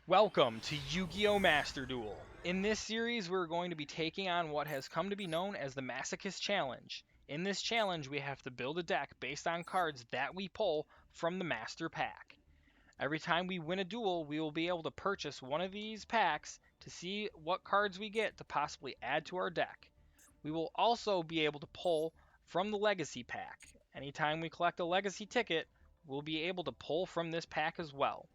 Welcome to Yu-Gi-Oh! Master Duel. In this series, we're going to be taking on what has come to be known as the Masochist Challenge. In this challenge, we have to build a deck based on cards that we pull from the Master Pack. Every time we win a duel, we will be able to purchase one of these packs to see what cards we get to possibly add to our deck. We will also be able to pull from the Legacy Pack. Anytime we collect a Legacy ticket, we'll be able to pull from this pack as well.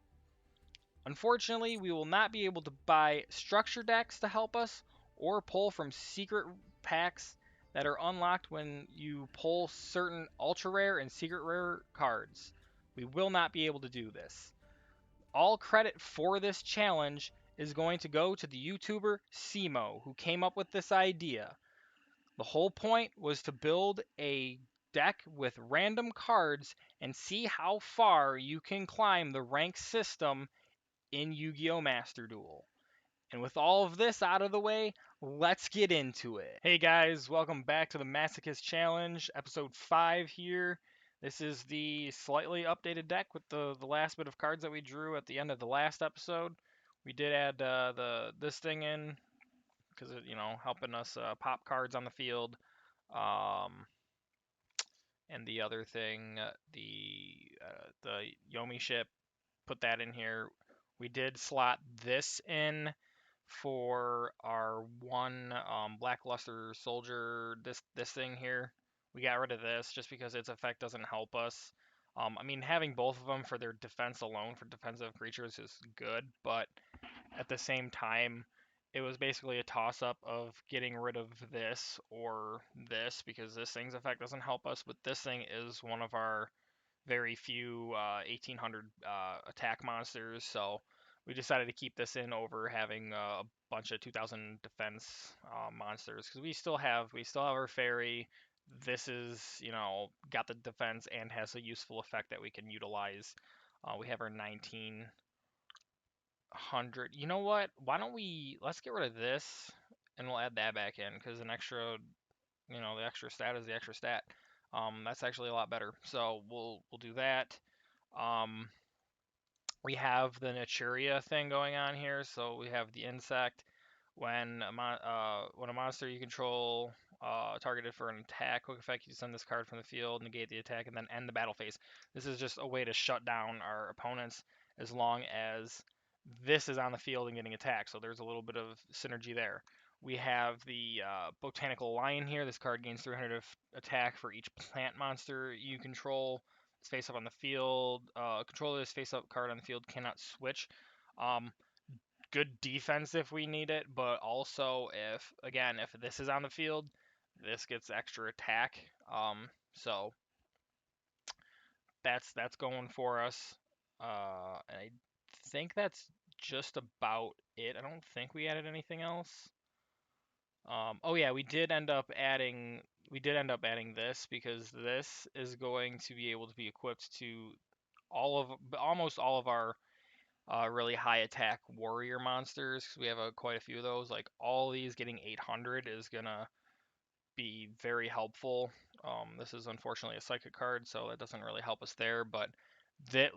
Unfortunately, we will not be able to buy structure decks to help us or pull from secret packs that are unlocked when you pull certain ultra rare and secret rare cards. We will not be able to do this. All credit for this challenge is going to go to the YouTuber Simo, who came up with this idea. The whole point was to build a deck with random cards and see how far you can climb the rank system in Yu-Gi-Oh! Master Duel. And with all of this out of the way, let's get into it. Hey guys, welcome back to the Masochist Challenge, episode 5 here. This is the slightly updated deck with the last bit of cards that we drew at the end of the last episode. We did add this thing in because it, helping us pop cards on the field. And the other thing, the Yomi ship, put that in here. We did slot this in for our one Blackluster Soldier, this thing here. We got rid of this just because its effect doesn't help us. I mean, having both of them for their defense alone for defensive creatures is good, but at the same time, it was basically a toss-up of getting rid of this or this because this thing's effect doesn't help us, but this thing is one of our very few 1800 attack monsters, so we decided to keep this in over having a bunch of 2000 defense monsters because we still have our fairy. This is got the defense and has a useful effect that we can utilize. We have our 1900. You know what? Why don't let's get rid of this and we'll add that back in because an extra the extra stat is the extra stat. That's actually a lot better. So we'll do that. Um, we have the Naturia thing going on here. So we have the insect. When a monster you control targeted for an attack, quick effect, you send this card from the field, negate the attack, and then end the battle phase. This is just a way to shut down our opponents as long as this is on the field and getting attacked. So there's a little bit of synergy there. We have the Botanical Lion here. This card gains 300 of attack for each plant monster you control. It's face up on the field. Controller this face up card on the field cannot switch. Um, Good defense if we need it, but also if this is on the field, this gets extra attack. So that's going for us. I think that's just about it. I don't think we added anything else. Oh yeah, we did end up adding this because this is going to be able to be equipped to almost all of our really high attack warrior monsters. 'Cause we have quite a few of those. Like all these getting 800 is gonna be very helpful. This is unfortunately a psychic card, so that doesn't really help us there. But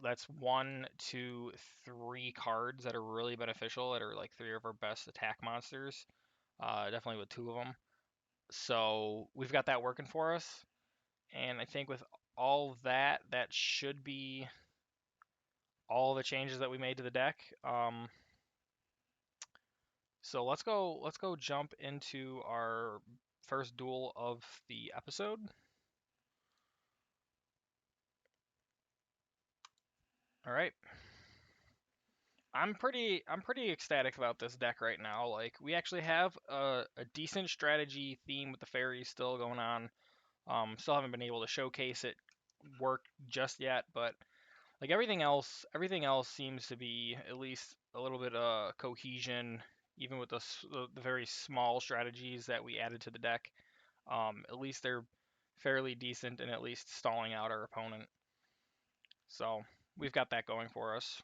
that's one, two, three cards that are really beneficial. That are like three of our best attack monsters. Definitely with two of them. So we've got that working for us. And I think with all that, that should be all the changes that we made to the deck. So let's go jump into our first duel of the episode. All right. I'm pretty ecstatic about this deck right now. Like we actually have a decent strategy theme with the fairies still going on. Still haven't been able to showcase it work just yet, but like everything else seems to be at least a little bit cohesion, even with the very small strategies that we added to the deck. At least they're fairly decent and at least stalling out our opponent. So we've got that going for us.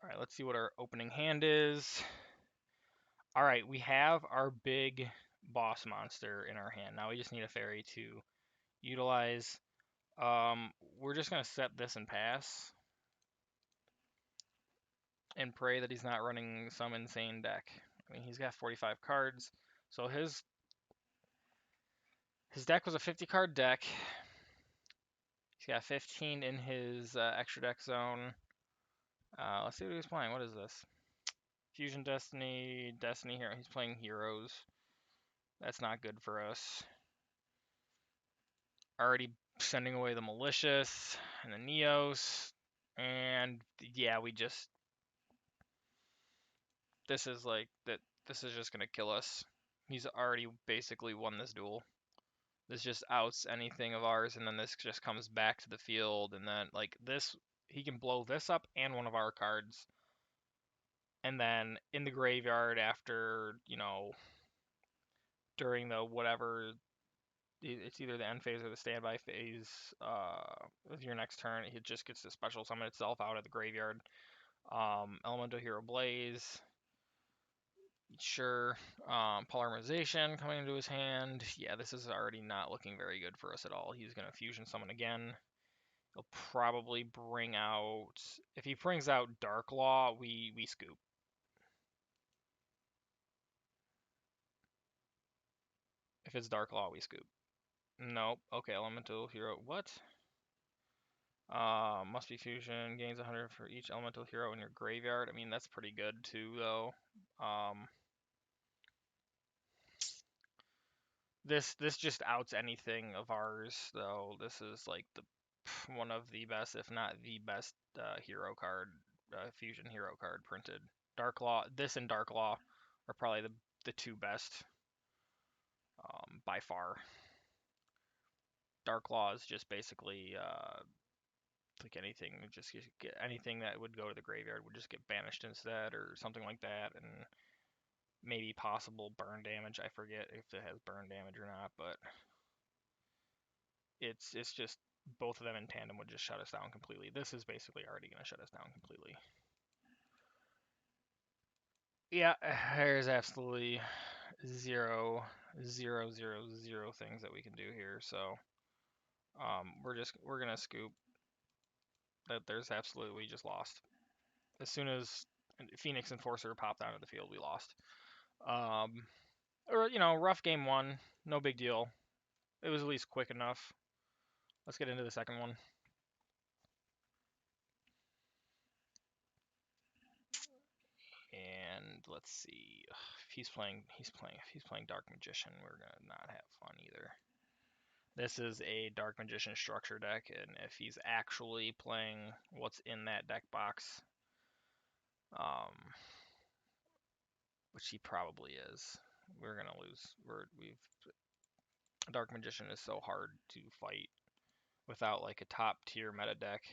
All right, let's see what our opening hand is. All right, we have our big boss monster in our hand. Now we just need a fairy to utilize. We're just gonna set this and pass. and pray that he's not running some insane deck. I mean, he's got 45 cards, so his deck was a 50 card deck. He's got 15 in his extra deck zone. Let's see what he's playing. What is this? Fusion Destiny, Destiny Hero. He's playing Heroes. That's not good for us. Already sending away the Malicious and the Neos. And yeah, this is like that. This is just gonna kill us. He's already basically won this duel. This just outs anything of ours, and then this just comes back to the field, and then like this, he can blow this up and one of our cards, and then in the graveyard after during the whatever, it's either the end phase or the standby phase. With your next turn, it just gets to special summon itself out of the graveyard. Elemental Hero Blaze. Sure. Polymerization coming into his hand. Yeah, this is already not looking very good for us at all. He's going to fusion summon again. He'll probably bring out... If he brings out Dark Law, we scoop. If it's Dark Law, we scoop. Nope. Okay, Elemental Hero... What? Must be fusion. Gains 100 for each Elemental Hero in your graveyard. I mean, that's pretty good too, though. This just outs anything of ours, though. This is like one of the best, if not the best, hero card, fusion hero card printed. Dark Law, this and Dark Law are probably the two best, by far. Dark Law is just basically like anything, just get anything that would go to the graveyard would just get banished instead, or something like that, and maybe possible burn damage. I forget if it has burn damage or not, but it's just both of them in tandem would just shut us down completely. This is basically already going to shut us down completely. Yeah, there's absolutely zero things that we can do here. So we're gonna scoop. That there's absolutely, we just lost. As soon as Phoenix Enforcer popped out of the field, we lost. Or rough game one, no big deal. It was at least quick enough. Let's get into the second one. And let's see. If he's playing Dark Magician, we're gonna not have fun either. This is a Dark Magician structure deck, and if he's actually playing what's in that deck box, which he probably is, we're gonna lose. Dark Magician is so hard to fight without like a top tier meta deck.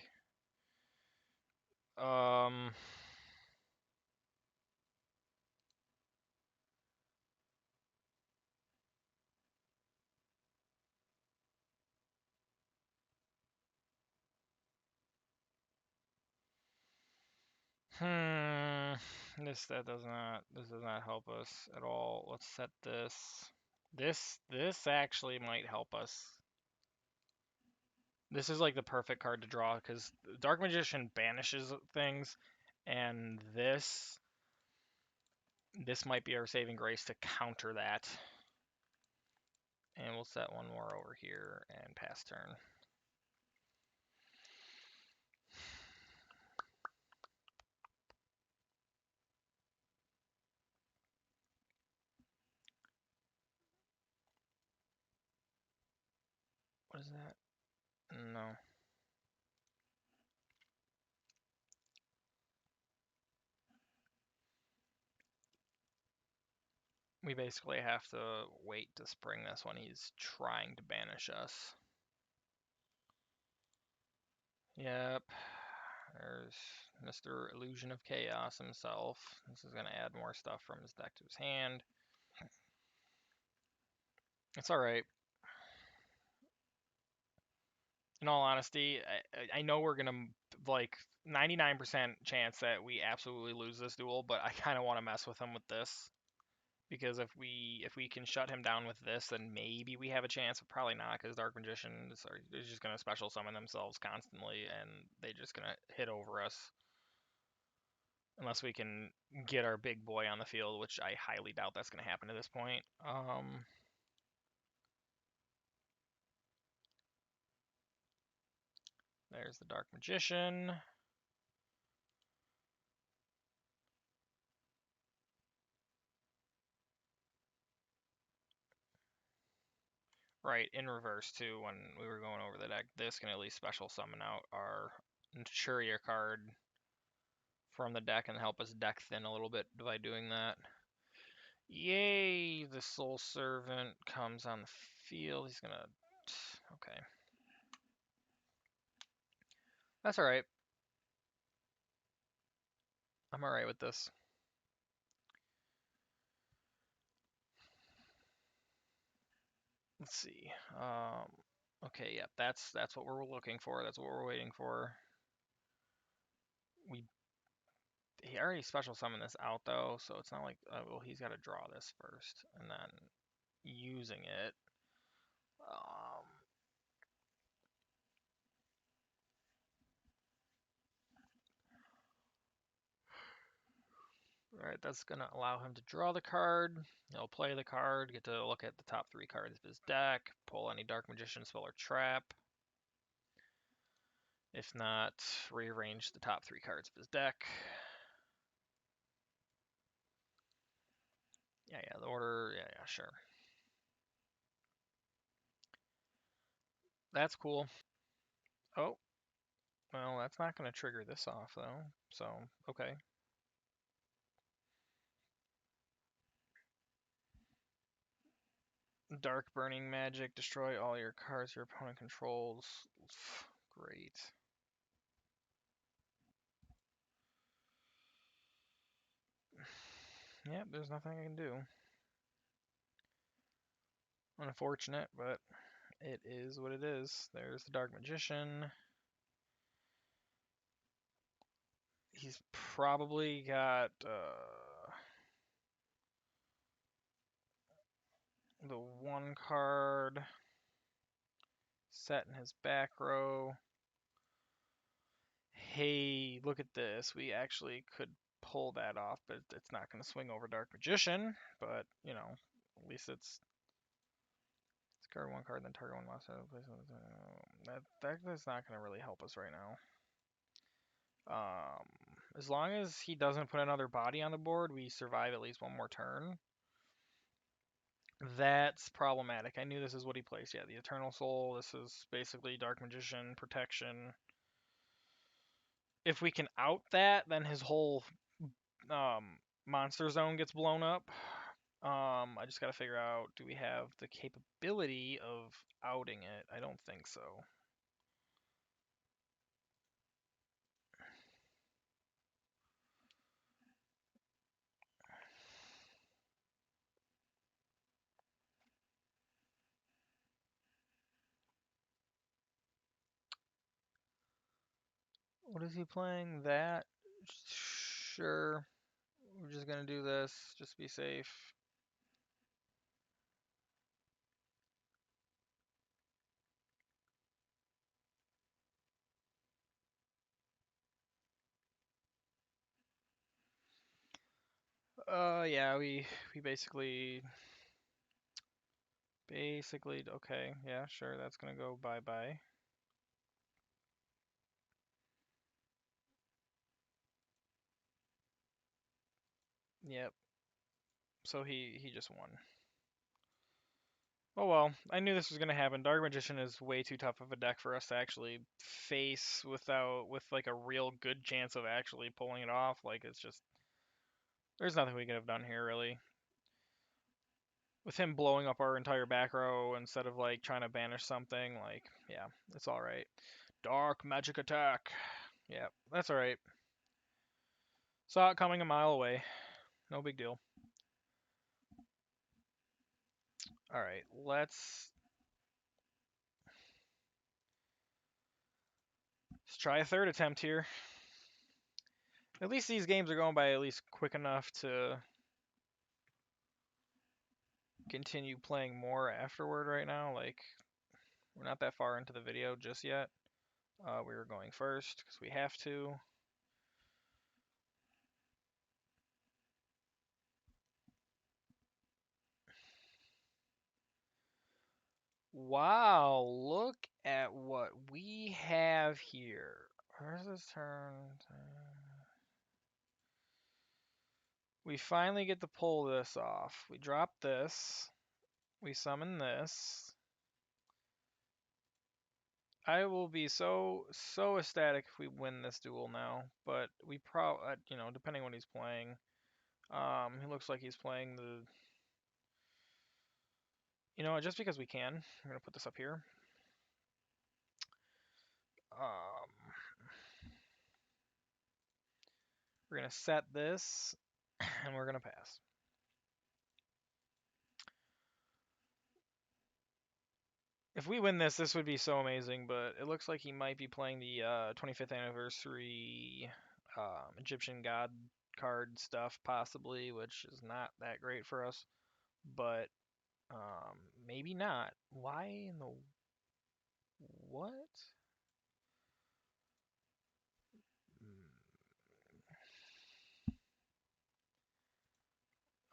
This does not help us at all. Let's set this. This actually might help us. This is like the perfect card to draw because Dark Magician banishes things, and this might be our saving grace to counter that. And we'll set one more over here and pass turn. What is that? No. We basically have to wait to spring this when he's trying to banish us. Yep. There's Mr. Illusion of Chaos himself. This is going to add more stuff from his deck to his hand. It's alright. In all honesty, I know we're going to, like, 99% chance that we absolutely lose this duel, but I kind of want to mess with him with this. Because if we can shut him down with this, then maybe we have a chance, but probably not, because Dark Magicians are just going to special summon themselves constantly, and they're just going to hit over us. unless we can get our big boy on the field, which I highly doubt that's going to happen at this point. There's the Dark Magician. Right, in reverse too, when we were going over the deck, this can at least special summon out our Churia card from the deck and help us deck thin a little bit by doing that. Yay, the Soul Servant comes on the field. He's gonna... Okay. That's alright. I'm alright with this. Let's see. Okay, yeah, that's what we're looking for. That's what we're waiting for. He already special summoned this out though, so it's not like well, he's got to draw this first and then using it. Alright, that's going to allow him to draw the card. He'll play the card, get to look at the top 3 cards of his deck, pull any Dark Magician spell or trap. If not, rearrange the top 3 cards of his deck. Yeah, the order, yeah, sure. That's cool. Oh, well, that's not going to trigger this off, though, so, okay. Dark Burning Magic, destroy all your cards your opponent controls. Great. Yep, there's nothing I can do. Unfortunate, but it is what it is. There's the Dark Magician. He's probably got the 1 card set in his back row. Hey, look at this. We actually could pull that off, but it's not going to swing over Dark Magician. But, you know, at least it's discard 1 card, then target 1 monster. That's not going to really help us right now. As long as he doesn't put another body on the board, we survive at least 1 more turn. That's problematic. I knew this is what he plays. Yeah, the Eternal Soul. This is basically Dark Magician, Protection. If we can out that, then his whole monster zone gets blown up. I just gotta figure out, do we have the capability of outing it? I don't think so. What is he playing? That? Sure. We're just gonna do this. Just be safe. Yeah, we basically, okay, yeah, sure, that's gonna go bye-bye. Yep. So he just won. Oh well, I knew this was gonna happen. Dark Magician is way too tough of a deck for us to actually face with like a real good chance of actually pulling it off. Like it's just there's nothing we could have done here really. With him blowing up our entire back row instead of like trying to banish something, like yeah, it's all right. Dark Magic Attack. Yeah, that's all right. Saw it coming a mile away. No big deal. All right, let's try a 3rd attempt here. At least these games are going by at least quick enough to continue playing more afterward right now. Like, we're not that far into the video just yet. We were going first because we have to. Wow, look at what we have here. Where's this turn? We finally get to pull this off. We drop this. We summon this. I will be so ecstatic if we win this duel now, but we depending on what he's playing. He looks like he's playing the, just because we can, I'm gonna put this up here. We're gonna set this, and we're gonna pass. If we win this, this would be so amazing, but it looks like he might be playing the 25th anniversary Egyptian god card stuff, possibly, which is not that great for us. But maybe not. Why in the what?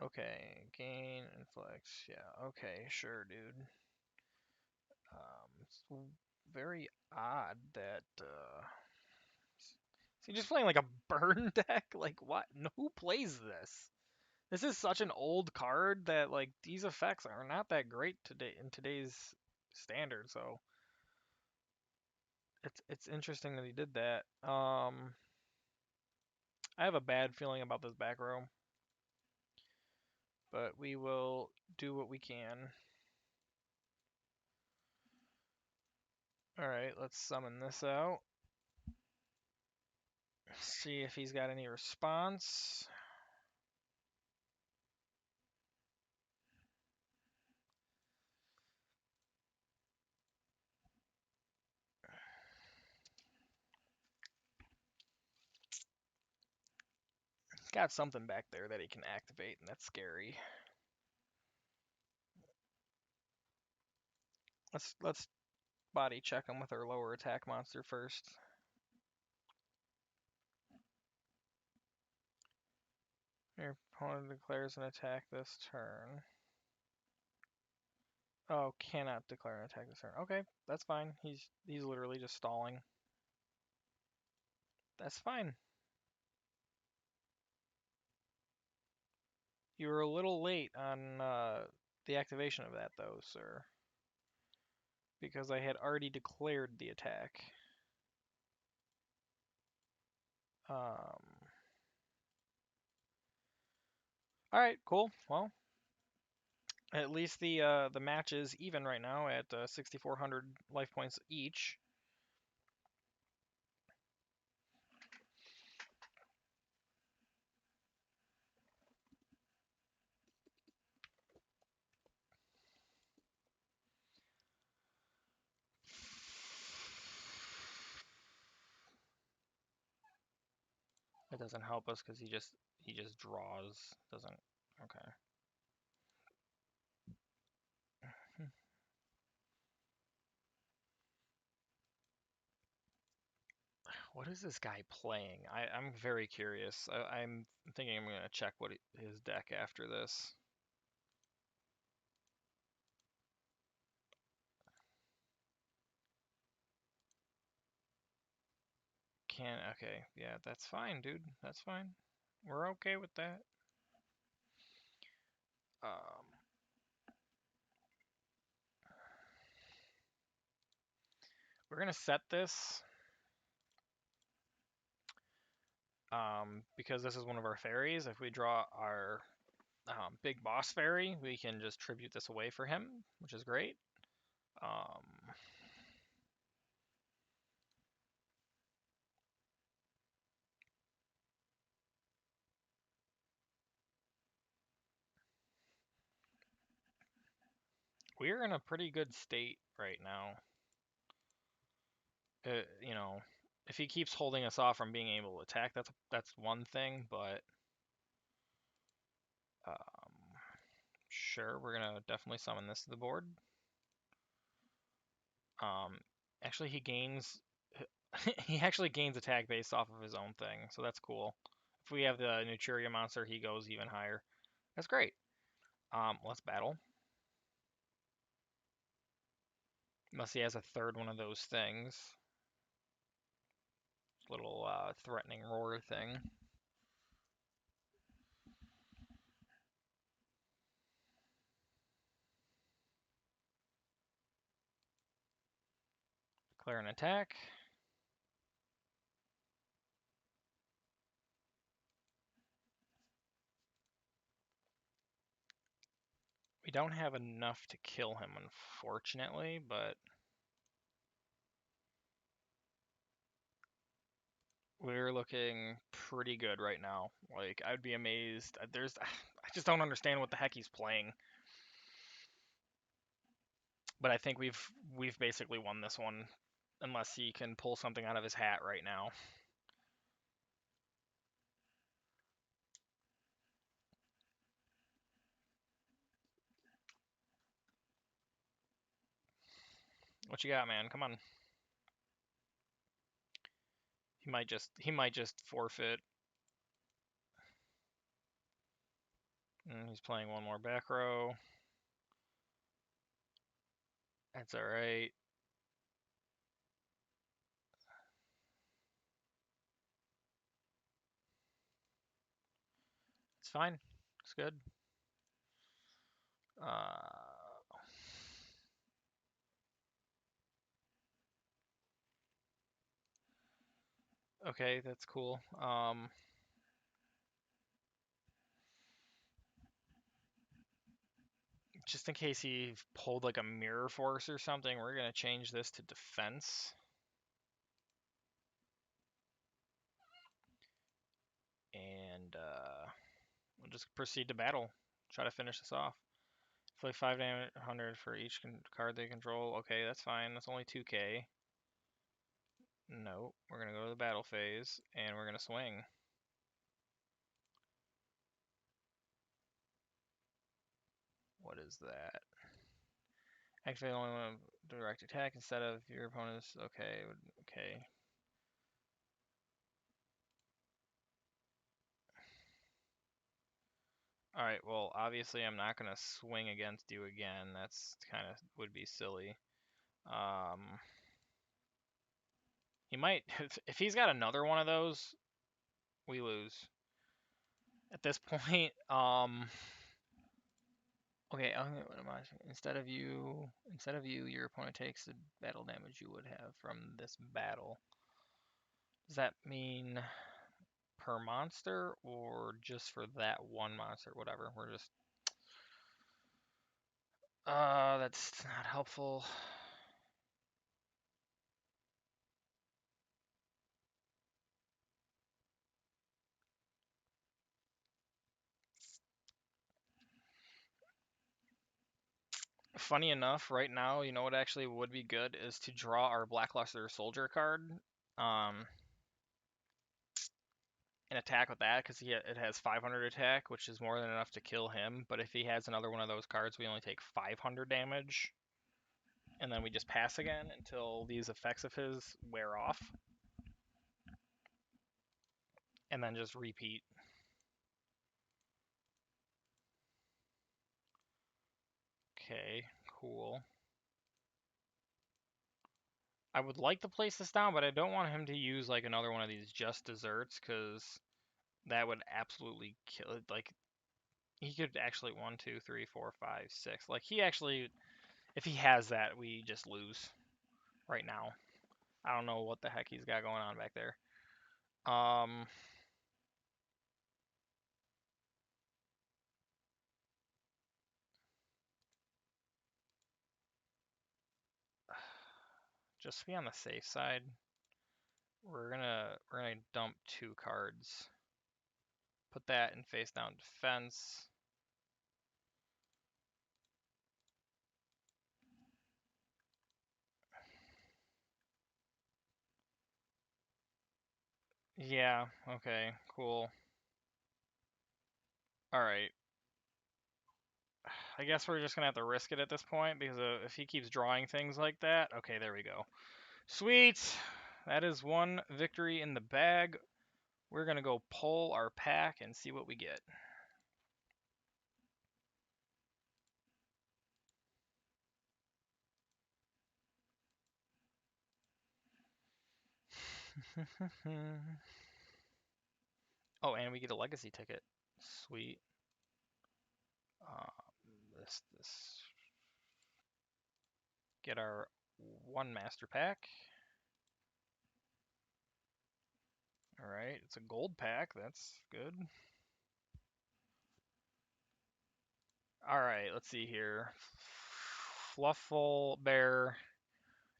Okay, gain and flex. Yeah, okay, sure, dude. It's very odd that is he just playing like a burn deck? Like what? No, who plays this? This is such an old card that like these effects are not that great today in today's standard. So it's interesting that he did that. I have a bad feeling about this back row, but we will do what we can. All right, let's summon this out. See if he's got any response. Got something back there that he can activate, and that's scary. Let's body check him with our lower attack monster first. Your opponent declares an attack this turn. Oh, cannot declare an attack this turn. Okay, that's fine. He's literally just stalling. That's fine. You were a little late on the activation of that, though, sir. Because I had already declared the attack. All right, cool. Well, at least the match is even right now at 6,400 life points each. It doesn't help us because he just draws. Doesn't. Okay. What is this guy playing? I'm very curious. I'm thinking I'm gonna check what his deck after this. Okay, yeah, that's fine, dude. That's fine. We're okay with that. We're gonna set this because this is one of our fairies. If we draw our big boss fairy, we can just tribute this away for him, which is great. We're in a pretty good state right now. If he keeps holding us off from being able to attack, that's one thing, but sure, we're gonna definitely summon this to the board. Actually, he gains he actually gains attack based off of his own thing, so that's cool. If we have the Nuturia monster, he goes even higher. That's great. Let's battle. Unless he has a third one of those things. Little threatening roar thing. Declare an attack. We don't have enough to kill him, unfortunately, but we're looking pretty good right now. Like, I'd be amazed. I just don't understand what the heck he's playing. But I think we've basically won this one, unless he can pull something out of his hat right now. What you got, man? Come on. He might just forfeit. And he's playing one more back row. That's all right. It's fine. It's good. Okay, that's cool. Just in case he pulled like a mirror force or something, we're gonna change this to defense. And we'll just proceed to battle. Try to finish this off. Inflict 500 for each card they control. Okay, that's fine. That's only 2k. No, we're gonna go to the battle phase and we're gonna swing. What is that? Activate only one direct attack instead of your opponent's. Okay, okay. Alright, well, obviously I'm not gonna swing against you again. That's kind of would be silly. He might, if he's got another one of those, we lose. At this point, okay, instead of you, your opponent takes the battle damage you would have from this battle. Does that mean per monster or just for that one monster? Whatever. We're just, that's not helpful. Funny enough, right now, you know what actually would be good is to draw our Blackluster Soldier card. And attack with that because it has 500 attack, which is more than enough to kill him. But if he has another one of those cards, we only take 500 damage. And then we just pass again until these effects of his wear off. And then just repeat. Okay, cool. I would like to place this down, but I don't want him to use like another one of these just desserts because that would absolutely kill it. Like, he could actually 1, 2, 3, 4, 5, 6. Like, he actually, if he has that, we just lose right now. I don't know what the heck he's got going on back there. Just to be on the safe side, we're gonna dump 2 cards. Put that in face down defense. Yeah, okay, cool. Alright. I guess we're just gonna have to risk it at this point because if he keeps drawing things like that. Okay, there we go. Sweet! That is 1 victory in the bag. We're gonna go pull our pack and see what we get. Oh, and we get a legacy ticket. Sweet. This. Get our one master pack. All right, it's a gold pack. That's good. All right, let's see here. Fluffle Bear.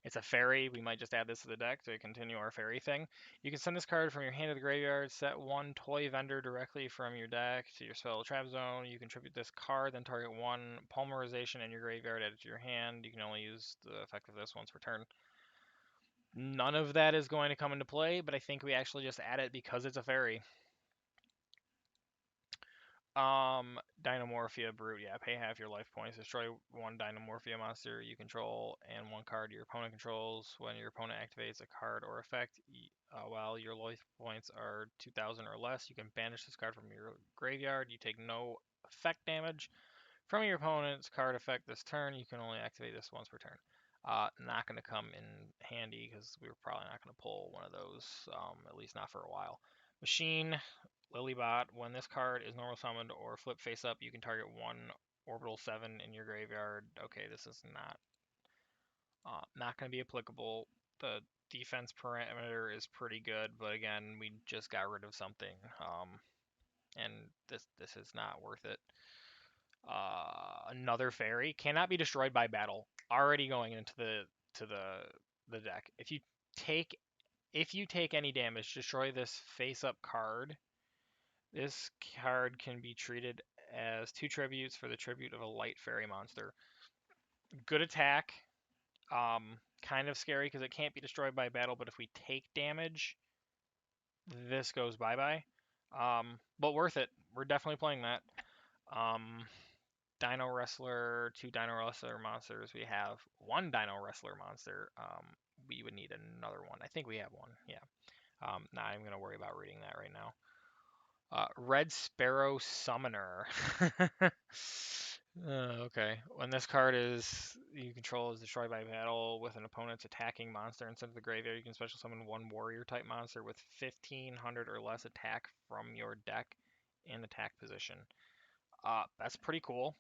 It's a fairy. We might just add this to the deck to continue our fairy thing. You can send this card from your hand to the graveyard. Set one toy vendor directly from your deck to your spell trap zone. You contribute this card, then target one polymerization in your graveyard, add it to your hand. You can only use the effect of this once per turn. None of that is going to come into play, but I think we actually just add it because it's a fairy. Dynamorphia Brute. Yeah, pay half your life points. Destroy one Dynamorphia monster you control and one card your opponent controls. When your opponent activates a card or effect, while your life points are 2,000 or less, you can banish this card from your graveyard. You take no effect damage from your opponent's card effect this turn. You can only activate this once per turn. Not going to come in handy because we were probably not going to pull one of those, at least not for a while. Machine, Lilybot. When this card is normal summoned or flip face up, you can target one orbital 7 in your graveyard. Okay, this is not going to be applicable. The defense parameter is pretty good, but again, we just got rid of something, and this is not worth it. Another fairy cannot be destroyed by battle. Already going into the deck. If you take any damage, destroy this face-up card. This card can be treated as 2 tributes for the tribute of a light fairy monster. Good attack. Kind of scary because it can't be destroyed by battle, but if we take damage, this goes bye-bye. But worth it. We're definitely playing that. Dino Wrestler, 2 Dino Wrestler monsters. We have 1 Dino Wrestler monster. We would need another one. I think we have one. Yeah. Not even going to worry about reading that right now. Red Sparrow Summoner. Okay. When this card you control is destroyed by battle with an opponent's attacking monster instead of the graveyard, you can special summon 1 warrior type monster with 1,500 or less attack from your deck in attack position. That's pretty cool.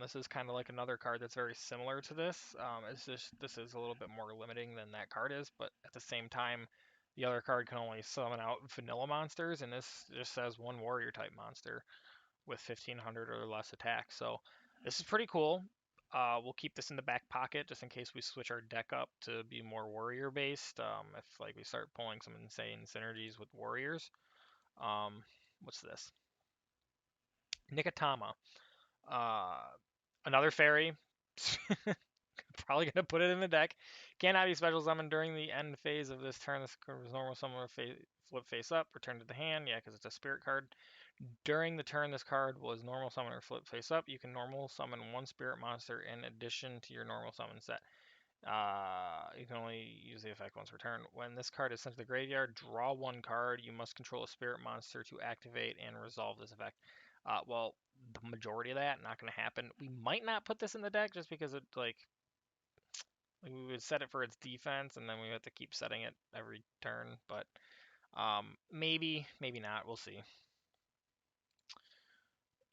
This is kind of like another card that's very similar to this. It's just this is a little bit more limiting than that card is, but at the same time, the other card can only summon out vanilla monsters, and this just says 1 warrior type monster with 1,500 or less attack. So this is pretty cool. We'll keep this in the back pocket just in case we switch our deck up to be more warrior based. If like we start pulling some insane synergies with warriors. What's this? Nikotama. Another fairy. Probably gonna put it in the deck. Cannot be special summoned during the end phase of this turn. This card was normal summon flip face up, return to the hand. Yeah, because it's a spirit card. During the turn this card was normal summon or flip face up, you can normal summon 1 spirit monster in addition to your normal summon set. You can only use the effect once per turn. When this card is sent to the graveyard, draw 1 card. You must control a spirit monster to activate and resolve this effect. Well, the majority of that not going to happen. We might not put this in the deck just because it like we would set it for its defense and then we have to keep setting it every turn. But maybe not. We'll see.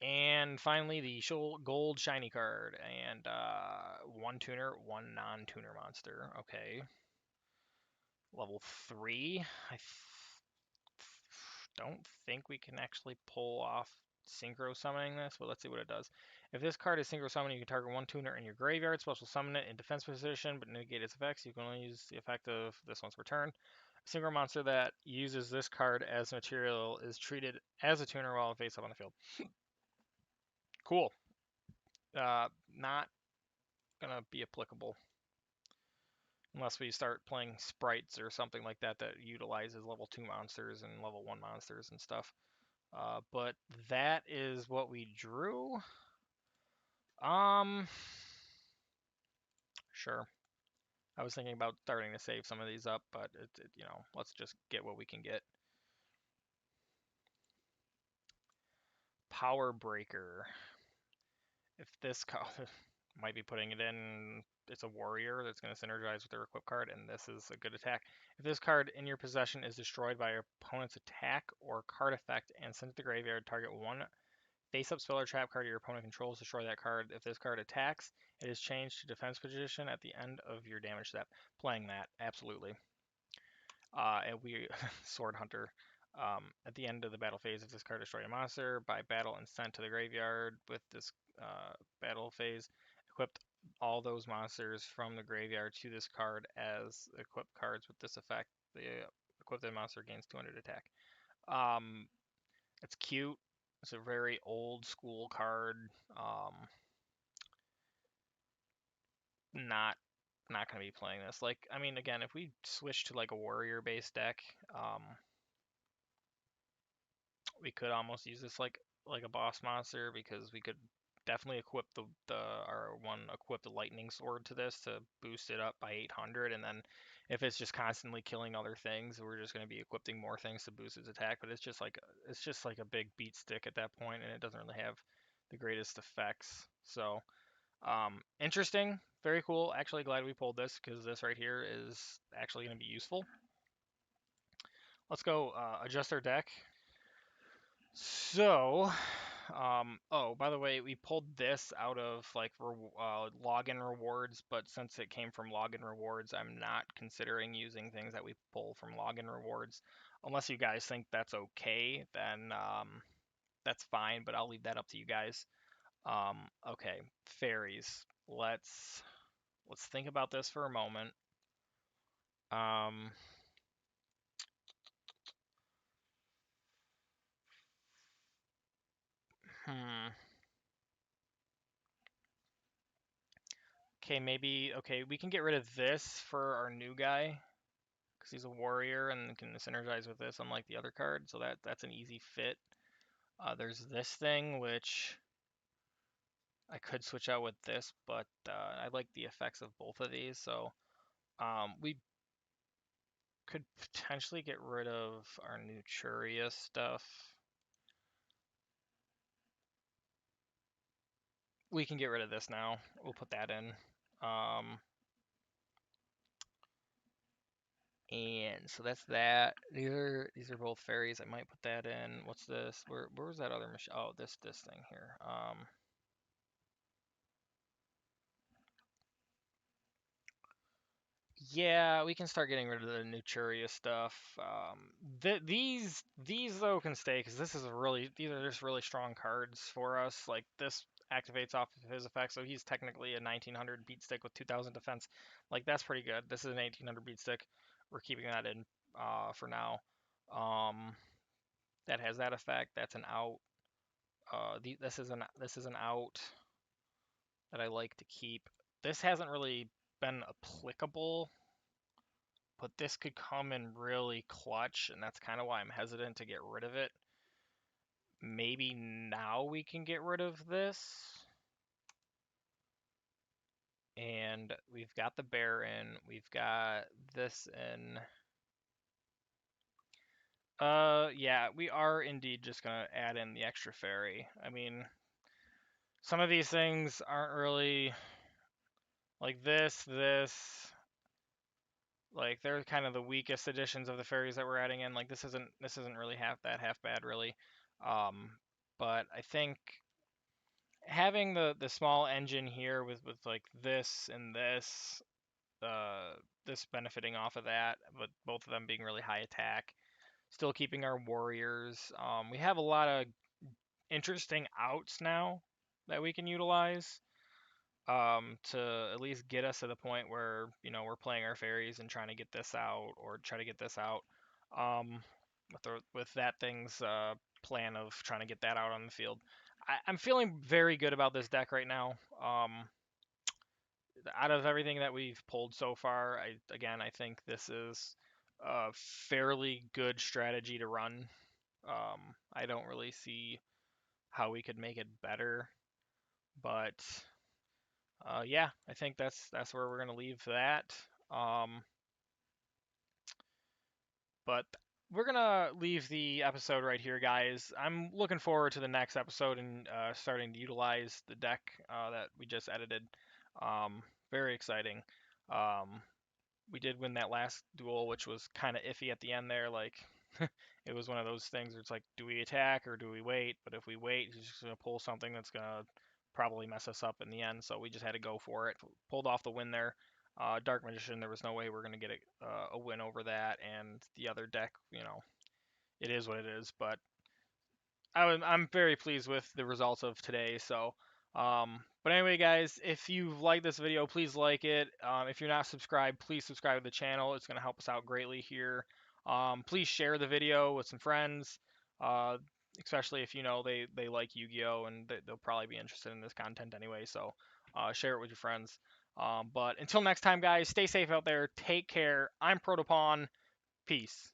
And finally, the gold shiny card and 1 tuner, 1 non-tuner monster. Okay. Level 3. I don't think we can actually pull off synchro summoning this, but let's see what it does. If this card is synchro summoned, you can target 1 tuner in your graveyard, special summon it in defense position, but negate its effects. You can only use the effect of this once per turn. A synchro monster that uses this card as material is treated as a tuner while face up on the field. Cool. Not gonna be applicable unless we start playing sprites or something like that that utilizes level 2 monsters and level 1 monsters and stuff. But that is what we drew. Sure. I was thinking about starting to save some of these up, but let's just get what we can get. Power Breaker. If this might be putting it in. It's a warrior that's going to synergize with their equip card, and this is a good attack. If this card in your possession is destroyed by your opponent's attack or card effect and sent to the graveyard, target one face-up spell or trap card your opponent controls, destroy that card. If this card attacks, it is changed to defense position at the end of your damage step. Playing that, absolutely. And we Sword Hunter. At the end of the battle phase, if this card destroyed a monster by battle and sent to the graveyard with this battle phase, equipped all those monsters from the graveyard to this card as equipped cards with this effect. The equipped monster gains 200 attack. It's cute. It's a very old school card. Not not gonna be playing this. Like, I mean, again, if we switch to like a warrior based deck, we could almost use this like a boss monster because we could definitely equip our one equipped lightning sword to this to boost it up by 800, and then if it's just constantly killing other things, we're just going to be equipping more things to boost its attack. But it's just like a big beat stick at that point, and it doesn't really have the greatest effects. So interesting, very cool. Actually, glad we pulled this because this right here is actually going to be useful. Let's go adjust our deck. So, oh, by the way, we pulled this out of like login rewards, but since it came from login rewards, I'm not considering using things that we pull from login rewards. Unless you guys think that's okay, then that's fine, but I'll leave that up to you guys. Okay, fairies. Let's think about this for a moment. Um, hmm. Okay, maybe, okay, we can get rid of this for our new guy because he's a warrior and can synergize with this unlike the other card, so that's an easy fit. There's this thing which I could switch out with this, but I like the effects of both of these, so we could potentially get rid of our Nuturia stuff. We can get rid of this now. We'll put that in. And so that's that. These are both fairies. I might put that in. What's this? Where was that other machine? Oh, this thing here. Yeah, we can start getting rid of the Nuturia stuff. These though can stay because these are just really strong cards for us. Like this activates off of his effect, so he's technically a 1900 beat stick with 2000 defense. Like that's pretty good. This is an 1800 beat stick. We're keeping that in for now. Um, that has that effect. That's an out. This is an out that I like to keep. This hasn't really been applicable, but this could come in really clutch, and that's kind of why I'm hesitant to get rid of it. Maybe now we can get rid of this. And we've got the bear in. We've got this in. Yeah, we are indeed just gonna add in the extra fairy. I mean, some of these things aren't really like this. Like they're kind of the weakest additions of the fairies that we're adding in. Like this isn't really half bad really. Um, but I think having the small engine here with like this and this benefiting off of that, but both of them being really high attack, still keeping our warriors. We have a lot of interesting outs now that we can utilize to at least get us to the point where we're playing our fairies and trying to get this out or try to get this out. Um, with that thing's plan of trying to get that out on the field. I'm feeling very good about this deck right now. Out of everything that we've pulled so far, I think this is a fairly good strategy to run. I don't really see how we could make it better, but yeah, I think that's where we're gonna leave that. Um, but we're gonna leave the episode right here, guys. I'm looking forward to the next episode and starting to utilize the deck that we just edited. Very exciting. Um, we did win that last duel, which was kind of iffy at the end there. Like, it was one of those things where it's like, do we attack or do we wait? But if we wait, he's just gonna pull something that's gonna probably mess us up in the end. So we just had to go for it. Pulled off the win there. Dark Magician, there was no way we are gonna get a win over that. And the other deck, it is what it is. But I'm very pleased with the results of today. So, but anyway, guys, if you like this video, please like it. If you're not subscribed, please subscribe to the channel. It's going to help us out greatly here. Please share the video with some friends, uh, especially if you know they like Yu-Gi-Oh and they'll probably be interested in this content anyway. So, share it with your friends. But until next time, guys, stay safe out there. Take care. I'm ProtoPawn. Peace.